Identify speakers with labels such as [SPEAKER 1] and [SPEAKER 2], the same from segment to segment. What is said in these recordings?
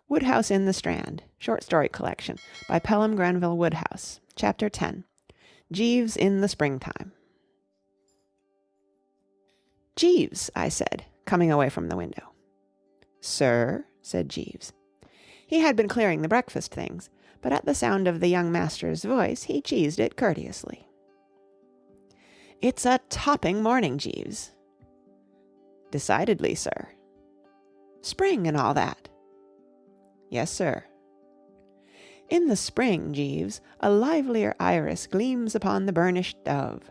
[SPEAKER 1] Wodehouse in the Strand, short story collection by Pelham Granville Wodehouse. Chapter 10. Jeeves in the Springtime. "Jeeves," I said, coming away from the window. "Sir?" said Jeeves. He had been clearing the breakfast things, but at the sound of the young master's voice he cheesed it courteously. "It's a topping morning, Jeeves." "Decidedly, sir." "Spring and all that." "Yes, sir." "In the spring, Jeeves, a livelier iris gleams upon the burnished dove."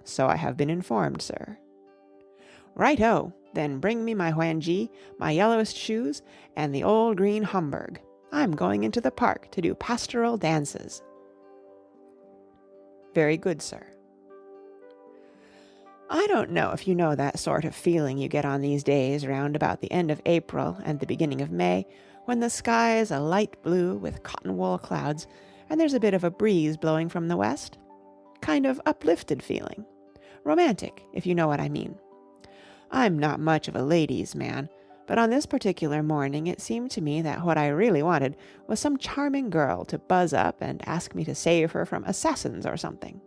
[SPEAKER 1] "So I have been informed, sir." "Right-o! Then bring me my Huanji, my yellowest shoes, and the old green Homburg. I'm going into the park to do pastoral dances." "Very good, sir." I don't know if you know that sort of feeling you get on these days round about the end of April and the beginning of May, when the sky is a light blue with cotton-wool clouds, and there's a bit of a breeze blowing from the west? Kind of uplifted feeling. Romantic, if you know what I mean. I'm not much of a ladies' man, but on this particular morning it seemed to me that what I really wanted was some charming girl to buzz up and ask me to save her from assassins or something.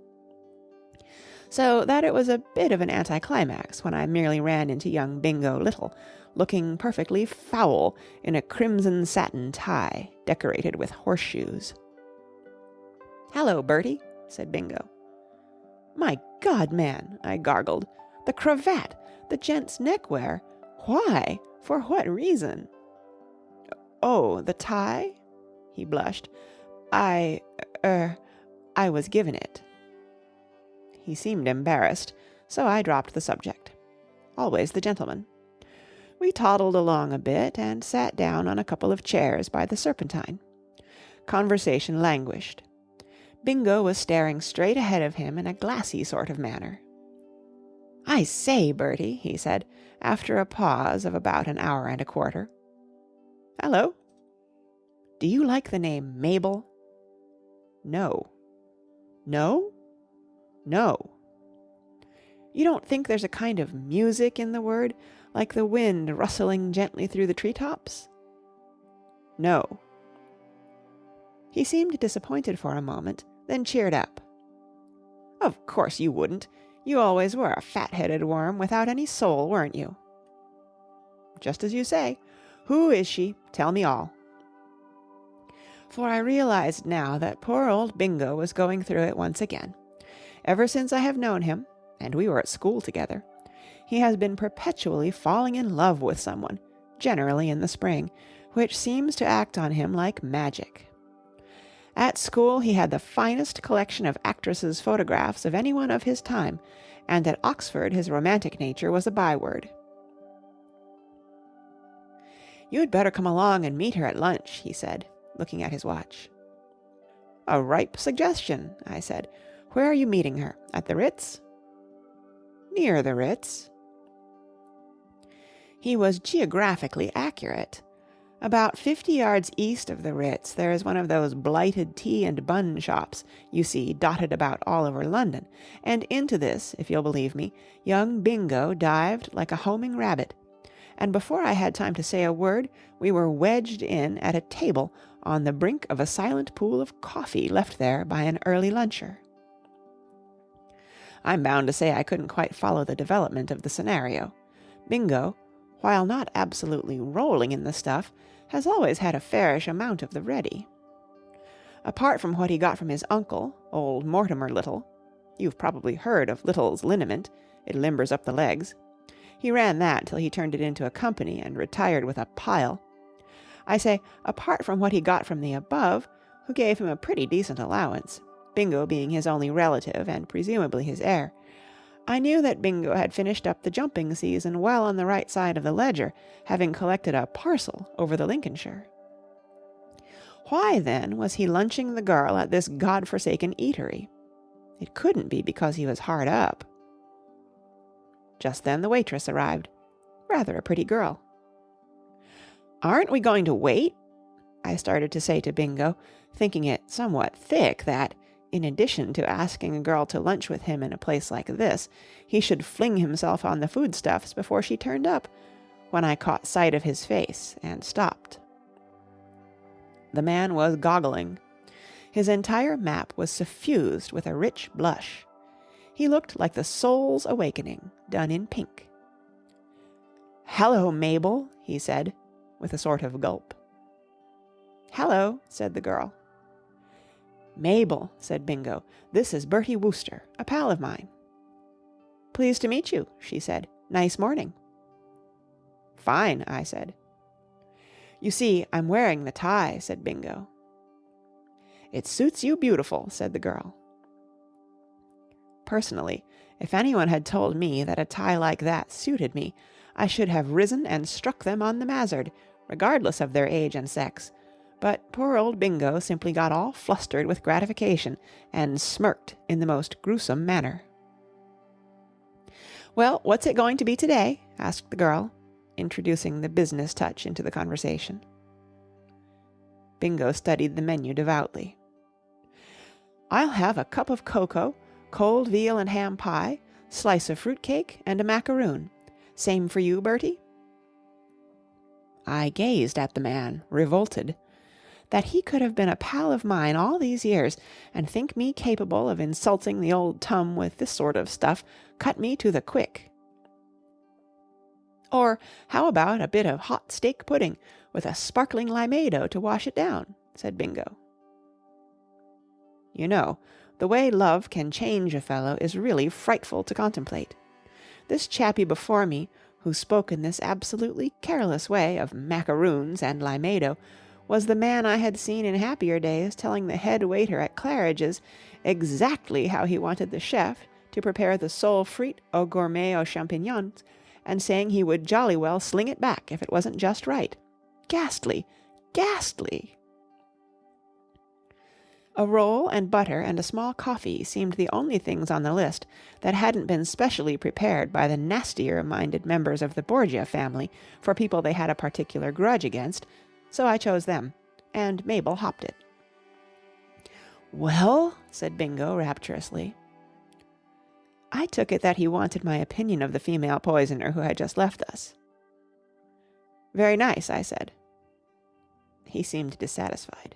[SPEAKER 1] So that it was a bit of an anticlimax when I merely ran into young Bingo Little, looking perfectly foul in a crimson satin tie decorated with horseshoes. "Hallo, Bertie," said Bingo. "My God, man," I gargled. "The cravat! The gent's neckwear! Why? For what reason?" "Oh, the tie?" He blushed. I was given it." He seemed embarrassed, so I dropped the subject. Always the gentleman. We toddled along a bit and sat down on a couple of chairs by the Serpentine. Conversation languished. Bingo was staring straight ahead of him in a glassy sort of manner. "I say, Bertie," he said, after a pause of about an hour and a quarter. "Hello." "Do you like the name Mabel?" "No." "No?" "No." "You don't think there's a kind of music in the word, like the wind rustling gently through the treetops?" "No." He seemed disappointed for a moment, then cheered up. "Of course you wouldn't. You always were a fat-headed worm without any soul, weren't you?" "Just as you say. Who is she? Tell me all." For I realized now that poor old Bingo was going through it once again. Ever since I have known him, and we were at school together, he has been perpetually falling in love with someone, generally in the spring, which seems to act on him like magic. At school he had the finest collection of actresses' photographs of anyone of his time, and at Oxford his romantic nature was a byword. "You'd better come along and meet her at lunch," he said, looking at his watch. "A ripe suggestion," I said. "Where are you meeting her? At the Ritz?" "Near the Ritz." He was geographically accurate. About 50 yards east of the Ritz there is one of those blighted tea and bun shops you see dotted about all over London, and into this, if you'll believe me, young Bingo dived like a homing rabbit, and before I had time to say a word, we were wedged in at a table on the brink of a silent pool of coffee left there by an early luncher. I'm bound to say I couldn't quite follow the development of the scenario. Bingo, while not absolutely rolling in the stuff, has always had a fairish amount of the ready. Apart from what he got from his uncle, old Mortimer Little — you've probably heard of Little's liniment, it limbers up the legs — he ran that till he turned it into a company and retired with a pile. I say, apart from what he got from the above, who gave him a pretty decent allowance, Bingo being his only relative and presumably his heir, I knew that Bingo had finished up the jumping season well on the right side of the ledger, having collected a parcel over the Lincolnshire. Why, then, was he lunching the girl at this god-forsaken eatery? It couldn't be because he was hard up. Just then the waitress arrived. Rather a pretty girl. "Aren't we going to wait?" I started to say to Bingo, thinking it somewhat thick that, in addition to asking a girl to lunch with him in a place like this, he should fling himself on the foodstuffs before she turned up, when I caught sight of his face and stopped. The man was goggling. His entire map was suffused with a rich blush. He looked like the soul's awakening, done in pink. "Hello, Mabel," he said, with a sort of gulp. "Hello," said the girl. "Mabel," said Bingo, "this is Bertie Wooster, a pal of mine." "Pleased to meet you," she said. "Nice morning." "Fine," I said. "You see, I'm wearing the tie," said Bingo. "It suits you beautiful," said the girl. Personally, if anyone had told me that a tie like that suited me, I should have risen and struck them on the mazzard, regardless of their age and sex. But poor old Bingo simply got all flustered with gratification and smirked in the most gruesome manner. "Well, what's it going to be today?" asked the girl, introducing the business touch into the conversation. Bingo studied the menu devoutly. "I'll have a cup of cocoa, cold veal and ham pie, slice of fruit cake, and a macaroon. Same for you, Bertie?" I gazed at the man, revolted. That he could have been a pal of mine all these years and think me capable of insulting the old tum with this sort of stuff cut me to the quick. "Or how about a bit of hot steak pudding with a sparkling limeado to wash it down?" said Bingo. You know, the way love can change a fellow is really frightful to contemplate. This chappie before me, who spoke in this absolutely careless way of macaroons and limeado, was the man I had seen in happier days telling the head waiter at Claridge's exactly how he wanted the chef to prepare the sole frite au gourmet aux champignons, and saying he would jolly well sling it back if it wasn't just right. Ghastly! Ghastly! A roll and butter and a small coffee seemed the only things on the list that hadn't been specially prepared by the nastier-minded members of the Borgia family for people they had a particular grudge against, so I chose them, and Mabel hopped it. "Well?" said Bingo rapturously. I took it that he wanted my opinion of the female poisoner who had just left us. "Very nice," I said. He seemed dissatisfied.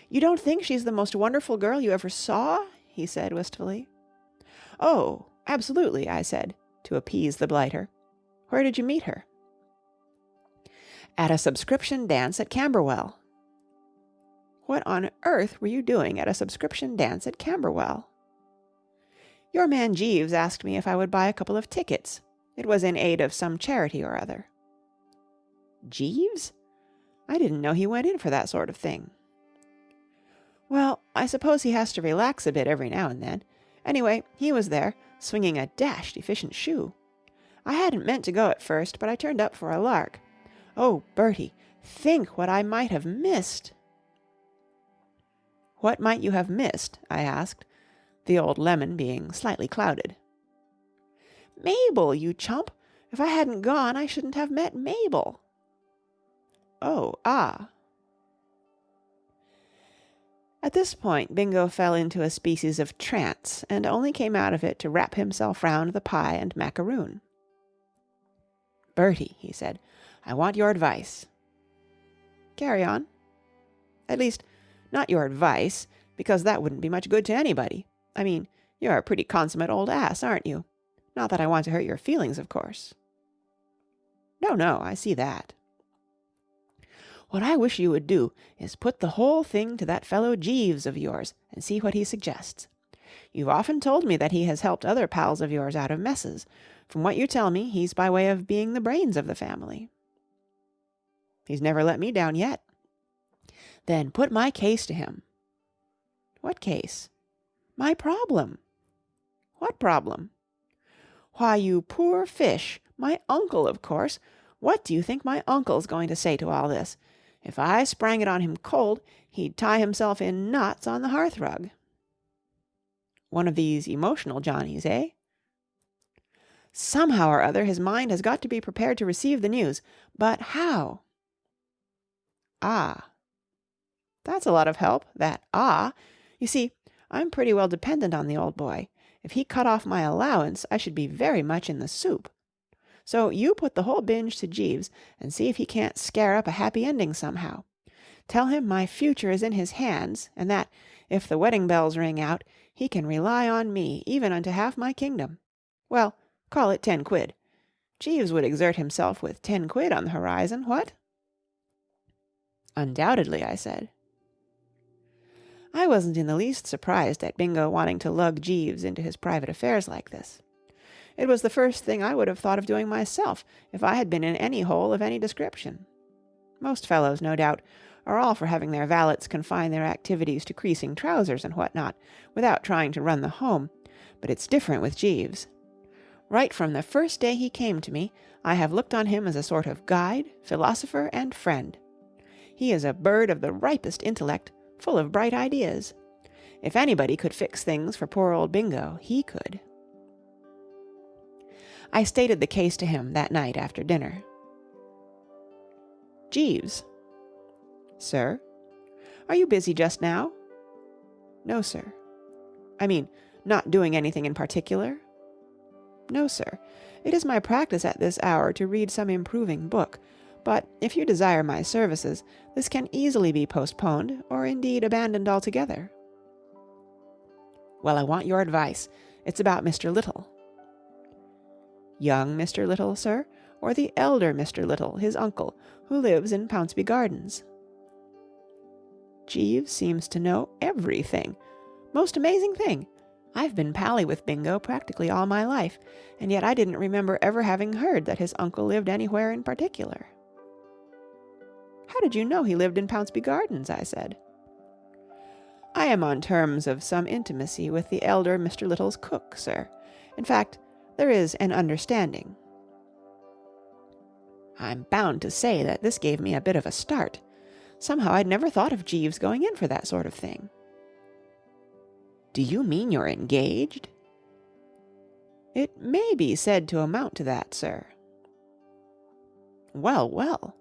[SPEAKER 1] "You don't think she's the most wonderful girl you ever saw?" he said wistfully. "Oh, absolutely," I said, to appease the blighter. "Where did you meet her?" "At a subscription dance at Camberwell." "What on earth were you doing at a subscription dance at Camberwell?" "Your man Jeeves asked me if I would buy a couple of tickets. It was in aid of some charity or other." "Jeeves? I didn't know he went in for that sort of thing." "Well, I suppose he has to relax a bit every now and then. Anyway, he was there, swinging a dashed efficient shoe. I hadn't meant to go at first, but I turned up for a lark. Oh, Bertie, think what I might have missed." "What might you have missed?" I asked, the old lemon being slightly clouded. "Mabel, you chump! If I hadn't gone, I shouldn't have met Mabel." "Oh, ah." At this point Bingo fell into a species of trance, and only came out of it to wrap himself round the pie and macaroon. "Bertie," he said, "I want your advice." "Carry on." "At least, not your advice, because that wouldn't be much good to anybody. I mean, you're a pretty consummate old ass, aren't you? Not that I want to hurt your feelings, of course." No, I see that." "What I wish you would do is put the whole thing to that fellow Jeeves of yours and see what he suggests. You've often told me that he has helped other pals of yours out of messes. From what you tell me, he's by way of being the brains of the family." "He's never let me down yet." "Then put my case to him." "What case?" "My problem." "What problem?" "Why, you poor fish, my uncle, of course. What do you think my uncle's going to say to all this? If I sprang it on him cold, he'd tie himself in knots on the hearthrug." "One of these emotional Johnnies, eh?" "Somehow or other his mind has got to be prepared to receive the news. But how?" "Ah." "That's a lot of help, that 'ah.' You see, I'm pretty well dependent on the old boy. If he cut off my allowance, I should be very much in the soup. So you put the whole binge to Jeeves and see if he can't scare up a happy ending somehow. Tell him my future is in his hands, and that, if the wedding bells ring out, he can rely on me even unto half my kingdom. Well, call it 10 quid. Jeeves would exert himself with 10 quid on the horizon, what?" "Undoubtedly," I said. I wasn't in the least surprised at Bingo wanting to lug Jeeves into his private affairs like this. It was the first thing I would have thought of doing myself if I had been in any hole of any description. Most fellows, no doubt, are all for having their valets confine their activities to creasing trousers and what not, without trying to run the home, but it's different with Jeeves. Right from the first day he came to me, I have looked on him as a sort of guide, philosopher, and friend. He is a bird of the ripest intellect, full of bright ideas. If anybody could fix things for poor old Bingo, he could. I stated the case to him that night after dinner. "Jeeves." "Sir?" "Are you busy just now?" "No, sir." "I mean, not doing anything in particular?" "No, sir. It is my practice at this hour to read some improving book, but if you desire my services, this can easily be postponed, or indeed abandoned altogether." "Well, I want your advice. It's about Mr. Little." "Young Mr. Little, sir, or the elder Mr. Little, his uncle, who lives in Pounceby Gardens?" Jeeves seems to know everything. Most amazing thing. I've been pally with Bingo practically all my life, and yet I didn't remember ever having heard that his uncle lived anywhere in particular. "How did you know he lived in Pounceby Gardens?" I said. "I am on terms of some intimacy with the elder Mr. Little's cook, sir. In fact, there is an understanding." I'm bound to say that this gave me a bit of a start. Somehow I'd never thought of Jeeves going in for that sort of thing. "Do you mean you're engaged?" "It may be said to amount to that, sir." "Well, well."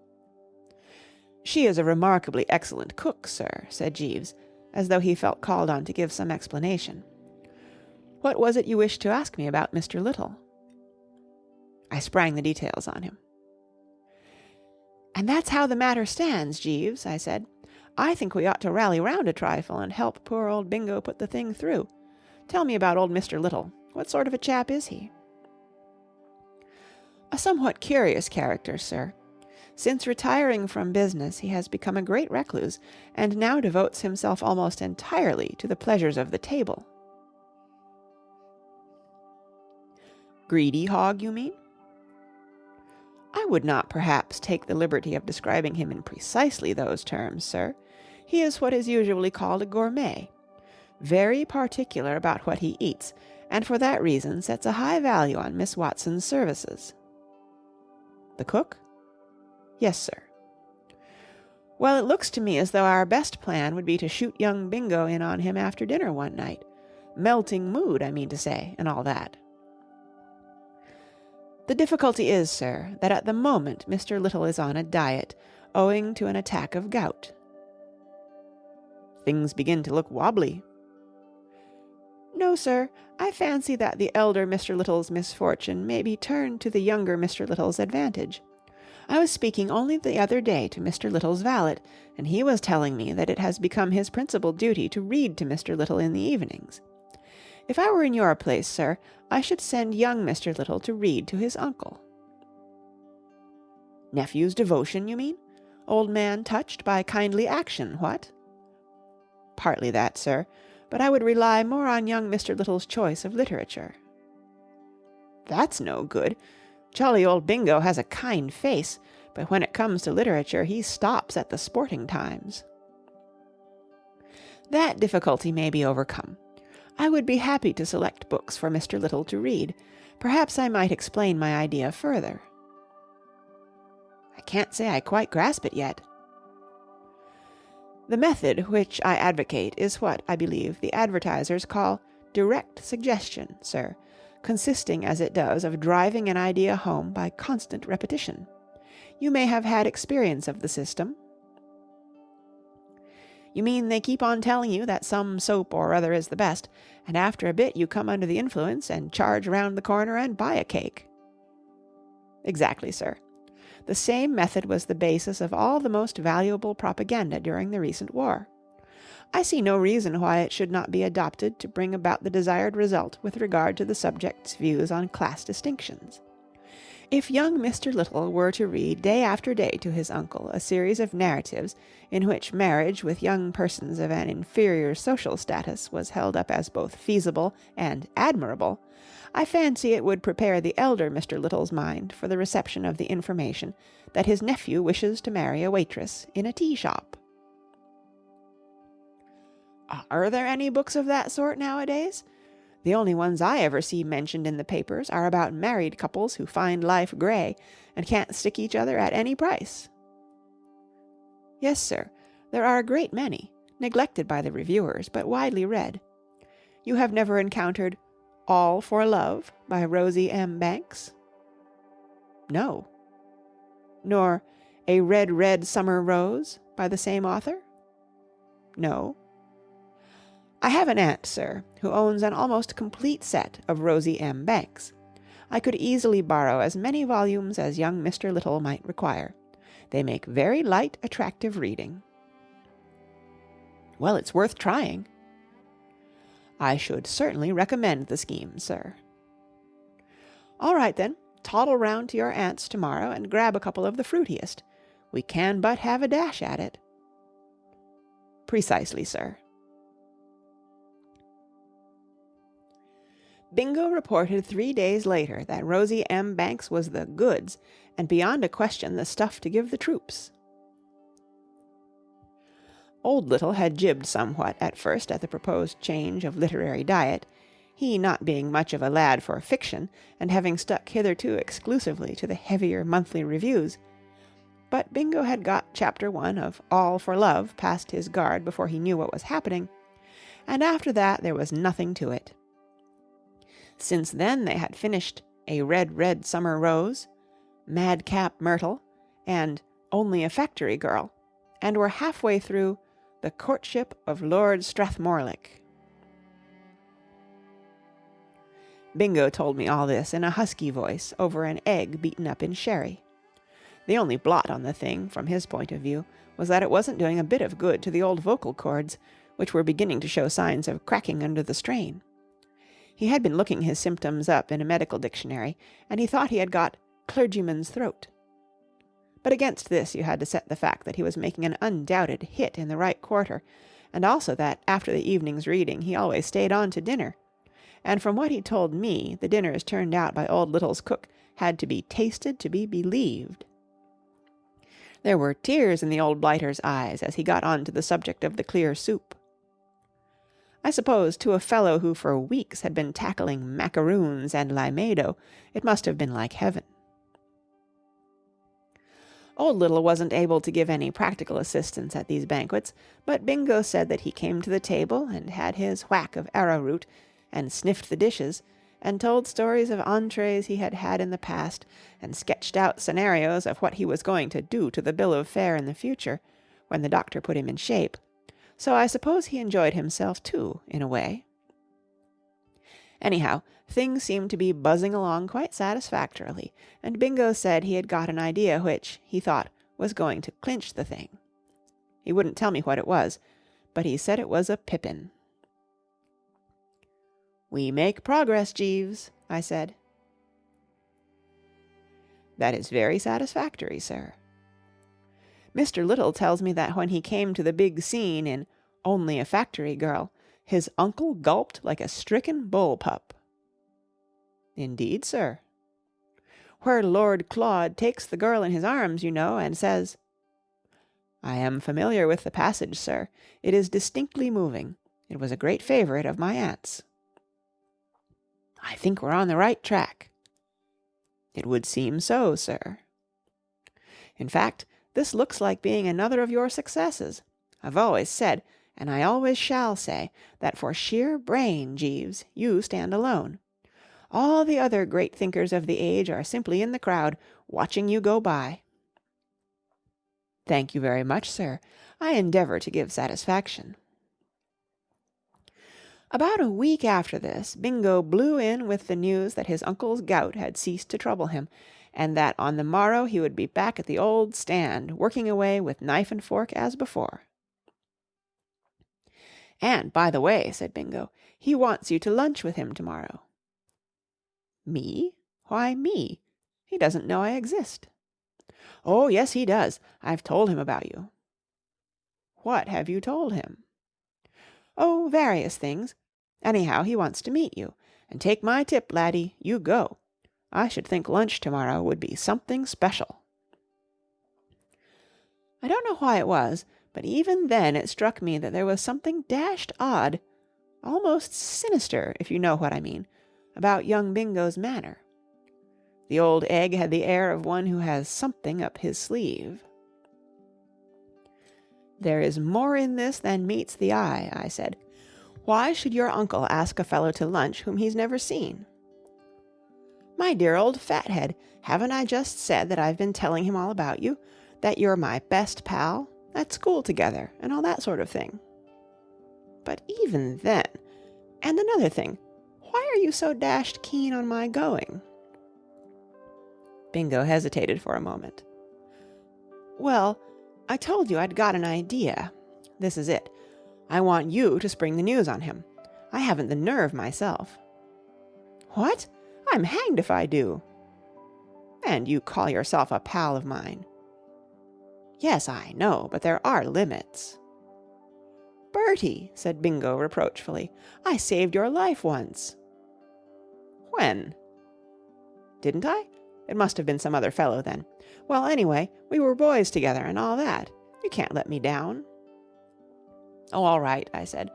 [SPEAKER 1] "She is a remarkably excellent cook, sir," said Jeeves, as though he felt called on to give some explanation. "What was it you wished to ask me about Mr. Little?" I sprang the details on him. "And that's how the matter stands, Jeeves," I said. "I think we ought to rally round a trifle and help poor old Bingo put the thing through. Tell me about old Mr. Little. What sort of a chap is he?" "A somewhat curious character, sir. Since retiring from business, he has become a great recluse, and now devotes himself almost entirely to the pleasures of the table." "Greedy hog, you mean?" "I would not perhaps take the liberty of describing him in precisely those terms, sir. He is what is usually called a gourmet. Very particular about what he eats, and for that reason sets a high value on Miss Watson's services." "The cook?" "Yes, sir." "Well, it looks to me as though our best plan would be to shoot young Bingo in on him after dinner one night. Melting mood, I mean to say, and all that." "The difficulty is, sir, that at the moment Mr. Little is on a diet, owing to an attack of gout." "Things begin to look wobbly." "No, sir. I fancy that the elder Mr. Little's misfortune may be turned to the younger Mr. Little's advantage. I was speaking only the other day to Mr. Little's valet, and he was telling me that it has become his principal duty to read to Mr. Little in the evenings. If I were in your place, sir, I should send young Mr. Little to read to his uncle." "Nephew's devotion, you mean? Old man touched by kindly action, what?" "Partly that, sir, but I would rely more on young Mr. Little's choice of literature." "That's no good. Jolly old Bingo has a kind face, but when it comes to literature he stops at the Sporting Times." "That difficulty may be overcome. I would be happy to select books for Mr. Little to read. Perhaps I might explain my idea further." "I can't say I quite grasp it yet." "The method which I advocate is what, I believe, the advertisers call direct suggestion, sir, consisting as it does of driving an idea home by constant repetition. You may have had experience of the system." "You mean they keep on telling you that some soap or other is the best, and after a bit you come under the influence and charge round the corner and buy a cake?" Exactly, sir. The same method was the basis of all the most valuable propaganda during the recent war. I see no reason why it should not be adopted to bring about the desired result with regard to the subject's views on class distinctions. If young Mr. Little were to read day after day to his uncle a series of narratives in which marriage with young persons of an inferior social status was held up as both feasible and admirable, I fancy it would prepare the elder Mr. Little's mind for the reception of the information that his nephew wishes to marry a waitress in a tea-shop. Are there any books of that sort nowadays? The only ones I ever see mentioned in the papers are about married couples who find life grey and can't stick each other at any price. Yes, sir, there are a great many, neglected by the reviewers, but widely read. You have never encountered All for Love by Rosie M. Banks? No. Nor A Red, Red Summer Rose by the same author? No. I have an aunt, sir, who owns an almost complete set of Rosie M. Banks. I could easily borrow as many volumes as young Mr. Little might require. They make very light, attractive reading. Well, it's worth trying. I should certainly recommend the scheme, sir. All right, then. Toddle round to your aunt's tomorrow and grab a couple of the fruitiest. We can but have a dash at it. Precisely, sir. Bingo reported 3 days later that Rosie M. Banks was the goods, and beyond a question the stuff to give the troops. Old Little had jibbed somewhat at first at the proposed change of literary diet, he not being much of a lad for fiction, and having stuck hitherto exclusively to the heavier monthly reviews. But Bingo had got Chapter 1 of All for Love past his guard before he knew what was happening, and after that there was nothing to it. Since then they had finished A Red, Red Summer Rose, Madcap Myrtle, and Only a Factory Girl, and were halfway through The Courtship of Lord Strathmorlick. Bingo told me all this in a husky voice over an egg beaten up in sherry. The only blot on the thing, from his point of view, was that it wasn't doing a bit of good to the old vocal cords, which were beginning to show signs of cracking under the strain. He had been looking his symptoms up in a medical dictionary, and he thought he had got clergyman's throat. But against this you had to set the fact that he was making an undoubted hit in the right quarter, and also that after the evening's reading he always stayed on to dinner. And from what he told me, the dinners turned out by Old Little's cook had to be tasted to be believed. There were tears in the old blighter's eyes as he got on to the subject of the clear soup. I suppose to a fellow who for weeks had been tackling macaroons and limeado, it must have been like heaven. Old Little wasn't able to give any practical assistance at these banquets, but Bingo said that he came to the table and had his whack of arrowroot, and sniffed the dishes, and told stories of entrees he had had in the past, and sketched out scenarios of what he was going to do to the bill of fare in the future, when the doctor put him in shape. So I suppose he enjoyed himself too, in a way. Anyhow, things seemed to be buzzing along quite satisfactorily, and Bingo said he had got an idea which, he thought, was going to clinch the thing. He wouldn't tell me what it was, but he said it was a pippin. "We make progress, Jeeves," I said. "That is very satisfactory, sir." Mr. Little tells me that when he came to the big scene in Only a Factory Girl, his uncle gulped like a stricken bull-pup. "Indeed, sir." "Where Lord Claude takes the girl in his arms, you know, and says—" "I am familiar with the passage, sir. It is distinctly moving. It was a great favourite of my aunt's." "I think we're on the right track." "It would seem so, sir." "In fact, this looks like being another of your successes. I've always said, and I always shall say, that for sheer brain, Jeeves, you stand alone. All the other great thinkers of the age are simply in the crowd, watching you go by." "Thank you very much, sir. I endeavour to give satisfaction." About a week after this, Bingo blew in with the news that his uncle's gout had ceased to trouble him, and that on the morrow he would be back at the old stand, working away with knife and fork as before. "And, by the way," said Bingo, "he wants you to lunch with him tomorrow." "Me? Why me? He doesn't know I exist." "Oh, yes, he does. I've told him about you." "What have you told him?" "Oh, various things. Anyhow, he wants to meet you. And take my tip, laddie, you go. I should think lunch tomorrow would be something special." I don't know why it was, but even then it struck me that there was something dashed odd, almost sinister, if you know what I mean, about young Bingo's manner. The old egg had the air of one who has something up his sleeve. "There is more in this than meets the eye," I said. "Why should your uncle ask a fellow to lunch whom he's never seen?" "My dear old fathead, haven't I just said that I've been telling him all about you? That you're my best pal, at school together, and all that sort of thing." "But even then... And another thing, why are you so dashed keen on my going?" Bingo hesitated for a moment. "Well, I told you I'd got an idea. This is it. I want you to spring the news on him. I haven't the nerve myself." "What? I'm hanged if I do." "And you call yourself a pal of mine." "Yes, I know, but there are limits." "Bertie," said Bingo reproachfully, "I saved your life once." "When?" "Didn't I? It must have been some other fellow then. Well, anyway, we were boys together and all that. You can't let me down." "Oh, all right," I said.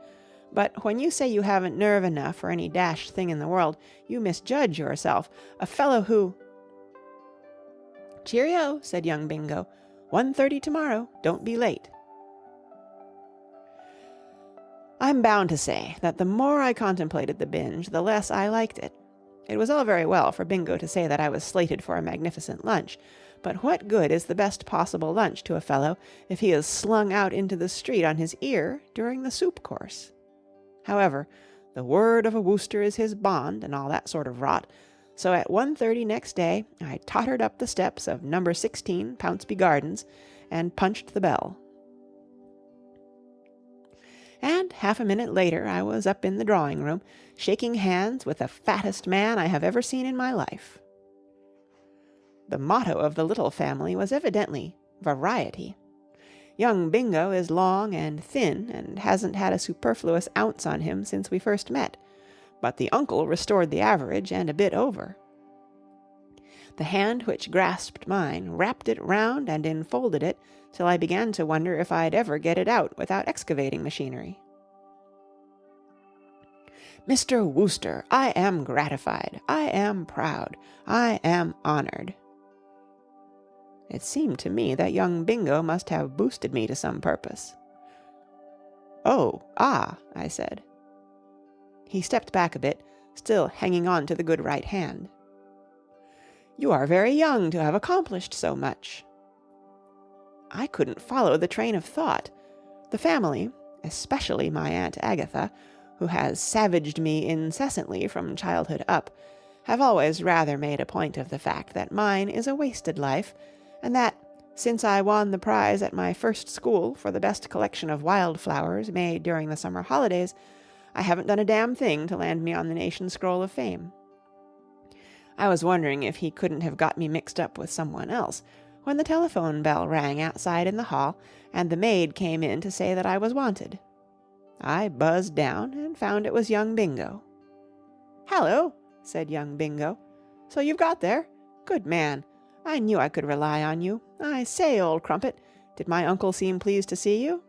[SPEAKER 1] "But when you say you haven't nerve enough for any dashed thing in the world, you misjudge yourself. A fellow who—" "Cheerio," said young Bingo. 1:30 tomorrow. Don't be late." I'm bound to say that the more I contemplated the binge, the less I liked it. It was all very well for Bingo to say that I was slated for a magnificent lunch, but what good is the best possible lunch to a fellow if he is slung out into the street on his ear during the soup course? However, the word of a Wooster is his bond and all that sort of rot, so at 1:30 next day I tottered up the steps of number 16 Pounceby Gardens and punched the bell. And half a minute later I was up in the drawing-room, shaking hands with the fattest man I have ever seen in my life. The motto of the little family was evidently variety. Young Bingo is long and thin and hasn't had a superfluous ounce on him since we first met, but the uncle restored the average and a bit over. The hand which grasped mine wrapped it round and enfolded it till I began to wonder if I'd ever get it out without excavating machinery. "Mr. Wooster, I am gratified. I am proud. I am honored." It seemed to me that young Bingo must have boosted me to some purpose. "Oh, I said. He stepped back a bit, still hanging on to the good right hand. "You are very young to have accomplished so much." I couldn't follow the train of thought. The family, especially my Aunt Agatha, who has savaged me incessantly from childhood up, have always rather made a point of the fact that mine is a wasted life, and that, since I won the prize at my first school for the best collection of wildflowers made during the summer holidays, I haven't done a damn thing to land me on the nation's scroll of fame. I was wondering if he couldn't have got me mixed up with someone else, when the telephone bell rang outside in the hall, and the maid came in to say that I was wanted. I buzzed down and found it was young Bingo. "Hallo," said young Bingo. "So you've got there? Good man. I knew I could rely on you. I say, old crumpet, did my uncle seem pleased to see you?"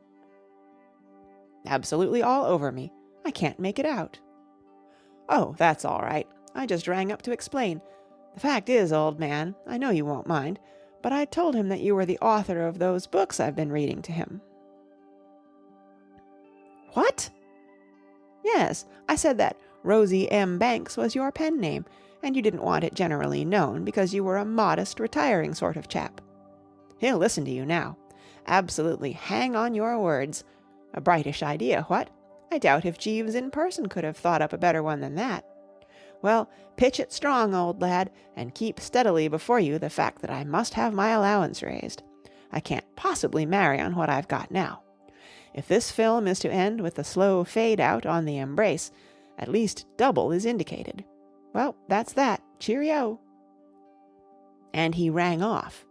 [SPEAKER 1] "Absolutely all over me. I can't make it out." "Oh, that's all right. I just rang up to explain. The fact is, old man, I know you won't mind, but I told him that you were the author of those books I've been reading to him." "What?" "Yes, I said that Rosie M. Banks was your pen name, and you didn't want it generally known because you were a modest, retiring sort of chap. He'll listen to you now. Absolutely hang on your words. A brightish idea, what? I doubt if Jeeves in person could have thought up a better one than that. Well, pitch it strong, old lad, and keep steadily before you the fact that I must have my allowance raised. I can't possibly marry on what I've got now. If this film is to end with the slow fade-out on the embrace, at least double is indicated. Well, that's that. Cheerio." And he rang off.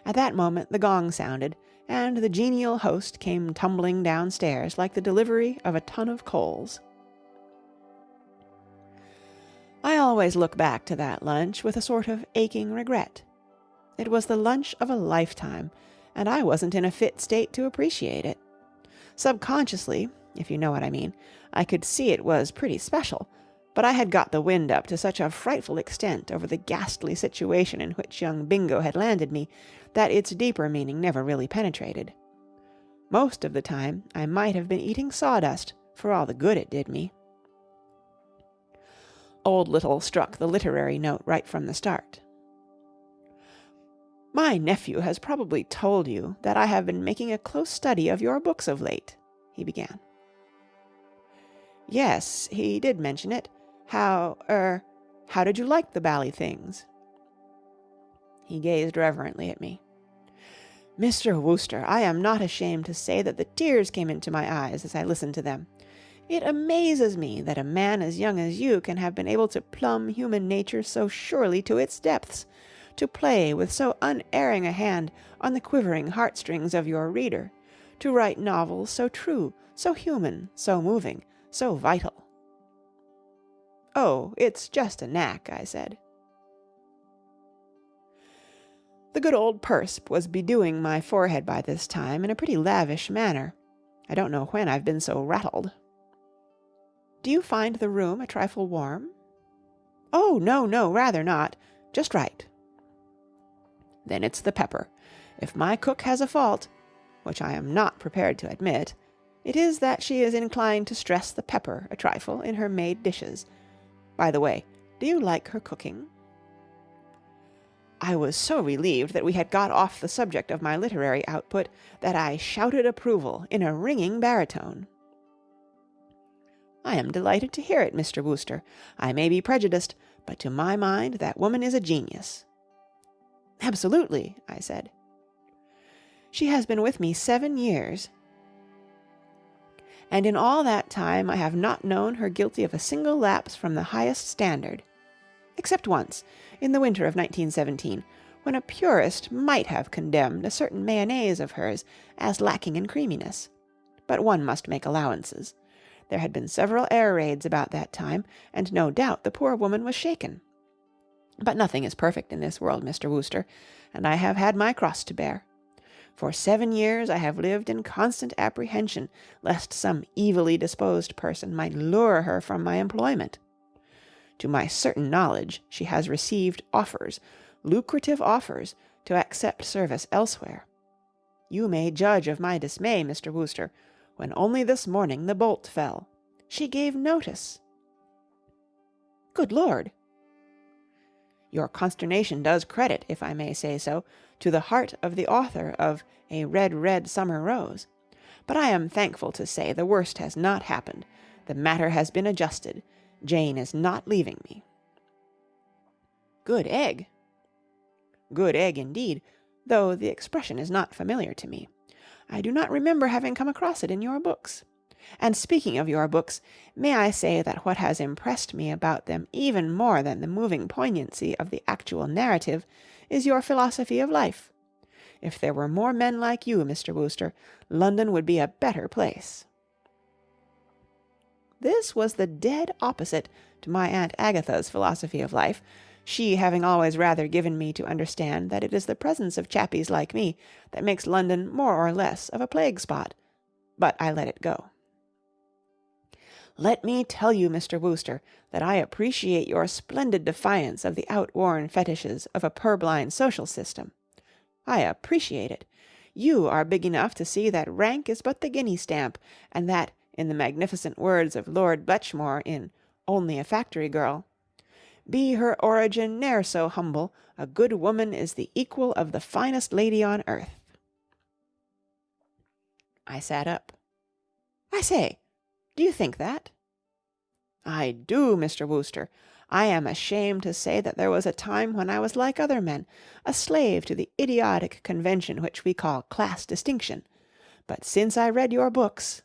[SPEAKER 1] At that moment the gong sounded, and the genial host came tumbling downstairs like the delivery of a ton of coals. I always look back to that lunch with a sort of aching regret. It was the lunch of a lifetime, and I wasn't in a fit state to appreciate it. Subconsciously, if you know what I mean, I could see it was pretty special, but I had got the wind up to such a frightful extent over the ghastly situation in which young Bingo had landed me that its deeper meaning never really penetrated. Most of the time I might have been eating sawdust for all the good it did me. Old Little struck the literary note right from the start. "My nephew has probably told you that I have been making a close study of your books of late," he began. "Yes, he did mention it. How did you like the bally things?" He gazed reverently at me. "Mr. Wooster, I am not ashamed to say that the tears came into my eyes as I listened to them. It amazes me that a man as young as you can have been able to plumb human nature so surely to its depths, to play with so unerring a hand on the quivering heartstrings of your reader, to write novels so true, so human, so moving, so vital." "Oh, it's just a knack," I said. The good old Persp was bedewing my forehead by this time in a pretty lavish manner. I don't know when I've been so rattled. "Do you find the room a trifle warm?" "Oh, no, rather not. Just right." "Then it's the pepper. If my cook has a fault, which I am not prepared to admit, it is that she is inclined to stress the pepper a trifle in her made dishes. By the way, do you like her cooking?" I was so relieved that we had got off the subject of my literary output that I shouted approval in a ringing baritone. "I am delighted to hear it, Mr. Wooster. I may be prejudiced, but to my mind that woman is a genius." "Absolutely," I said. "She has been with me 7 years. And in all that time I have not known her guilty of a single lapse from the highest standard. Except once, in the winter of 1917, when a purist might have condemned a certain mayonnaise of hers as lacking in creaminess. But one must make allowances. There had been several air raids about that time, and no doubt the poor woman was shaken. But nothing is perfect in this world, Mr. Wooster, and I have had my cross to bear. For 7 years I have lived in constant apprehension lest some evilly disposed person might lure her from my employment. To my certain knowledge, she has received offers, lucrative offers, to accept service elsewhere. You may judge of my dismay, Mr. Wooster, when only this morning the bolt fell. She gave notice." "Good Lord!" Your consternation does credit, if I may say so, to the heart of the author of A Red, Red Summer Rose. But I am thankful to say the worst has not happened. The matter has been adjusted. Jane is not leaving me." "Good egg." "Good egg indeed, though the expression is not familiar to me. I do not remember having come across it in your books. And speaking of your books, may I say that what has impressed me about them even more than the moving poignancy of the actual narrative is your philosophy of life. If there were more men like you, Mr. Wooster, London would be a better place." This was the dead opposite to my Aunt Agatha's philosophy of life, she having always rather given me to understand that it is the presence of chappies like me that makes London more or less of a plague spot. But I let it go. "Let me tell you, Mr. Wooster, that I appreciate your splendid defiance of the outworn fetishes of a purblind social system. I appreciate it. You are big enough to see that rank is but the guinea stamp, and that, in the magnificent words of Lord Bletchmore in Only a Factory Girl, be her origin ne'er so humble, a good woman is the equal of the finest lady on earth." I sat up. "I say, do you think that?" "I do, Mr. Wooster. I am ashamed to say that there was a time when I was like other men, a slave to the idiotic convention which we call class distinction. But since I read your books—"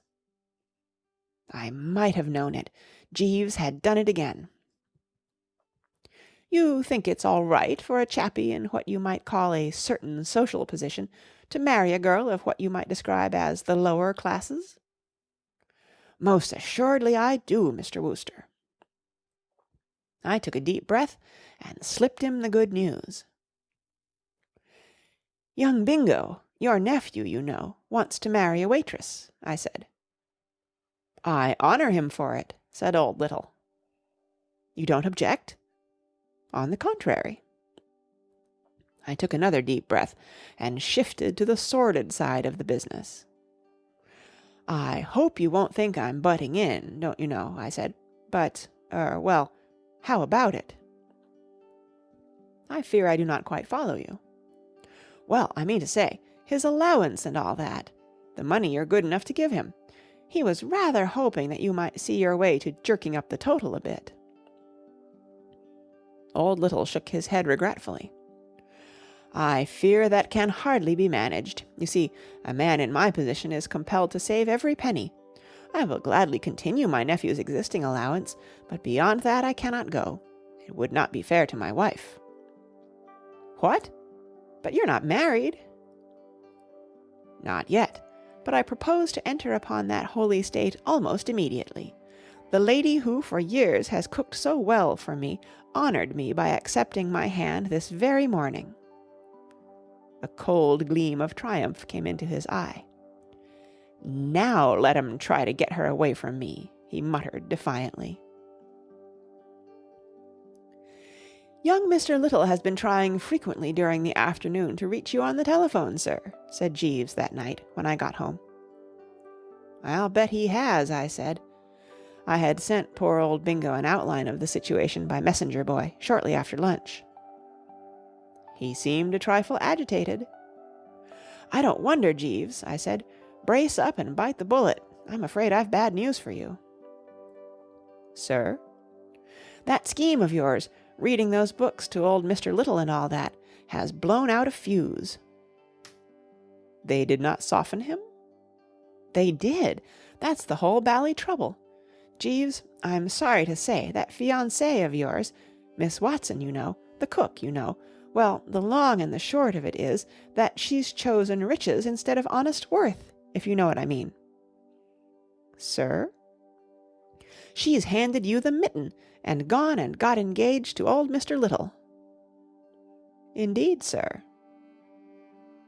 [SPEAKER 1] I might have known it. Jeeves had done it again. "You think it's all right for a chappie in what you might call a certain social position to marry a girl of what you might describe as the lower classes?" "Most assuredly I do, Mr. Wooster." I took a deep breath and slipped him the good news. "Young Bingo, your nephew, you know, wants to marry a waitress," I said. "I honour him for it," said old Little. "You don't object?" "On the contrary." I took another deep breath and shifted to the sordid side of the business. "I hope you won't think I'm butting in, don't you know," I said. "But, well, how about it?" "I fear I do not quite follow you." "Well, I mean to say, his allowance and all that. The money you're good enough to give him. He was rather hoping that you might see your way to jerking up the total a bit." Old Little shook his head regretfully. "I fear that can hardly be managed. You see, a man in my position is compelled to save every penny. I will gladly continue my nephew's existing allowance, but beyond that I cannot go. It would not be fair to my wife." "What? But you're not married?" "Not yet, but I propose to enter upon that holy state almost immediately. The lady who for years has cooked so well for me honoured me by accepting my hand this very morning." A cold gleam of triumph came into his eye. "Now let 'em try to get her away from me," he muttered defiantly. "Young Mr. Little has been trying frequently during the afternoon to reach you on the telephone, sir," said Jeeves that night when I got home. "I'll bet he has," I said. I had sent poor old Bingo an outline of the situation by messenger boy shortly after lunch. He seemed a trifle agitated. "I don't wonder, Jeeves," I said. "Brace up and bite the bullet. I'm afraid I've bad news for you." "Sir?" "That scheme of yours, reading those books to old Mr. Little and all that, has blown out a fuse." "They did not soften him?" "They did. That's the whole bally trouble. Jeeves, I'm sorry to say that fiancée of yours, Miss Watson, you know, the cook, you know, well, the long and the short of it is that she's chosen riches instead of honest worth, if you know what I mean." "Sir?" "She's handed you the mitten, and gone and got engaged to old Mr. Little." "Indeed, sir."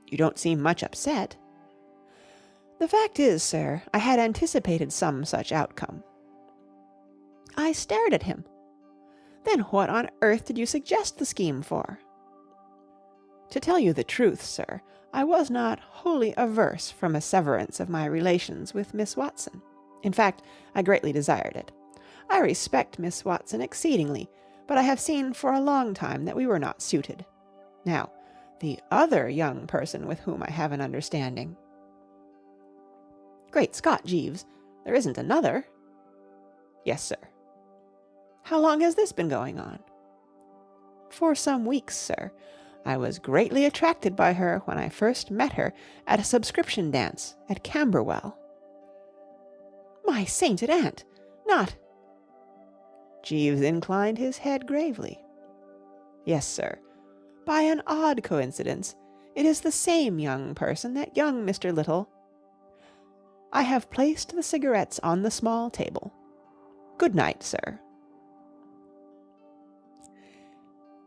[SPEAKER 1] "You don't seem much upset." "The fact is, sir, I had anticipated some such outcome." I stared at him. "Then what on earth did you suggest the scheme for?" "To tell you the truth, sir, I was not wholly averse from a severance of my relations with Miss Watson. In fact, I greatly desired it. I respect Miss Watson exceedingly, but I have seen for a long time that we were not suited. Now, the other young person with whom I have an understanding—" "Great Scott, Jeeves, there isn't another?" "Yes, sir." "How long has this been going on?" "For some weeks, sir. I was greatly attracted by her when I first met her at a subscription dance at Camberwell." "My sainted aunt! Not—" Jeeves inclined his head gravely. "Yes, sir. By an odd coincidence, it is the same young person that young Mr. Little— I have placed the cigarettes on the small table. Good night, sir."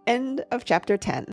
[SPEAKER 1] End of chapter 10.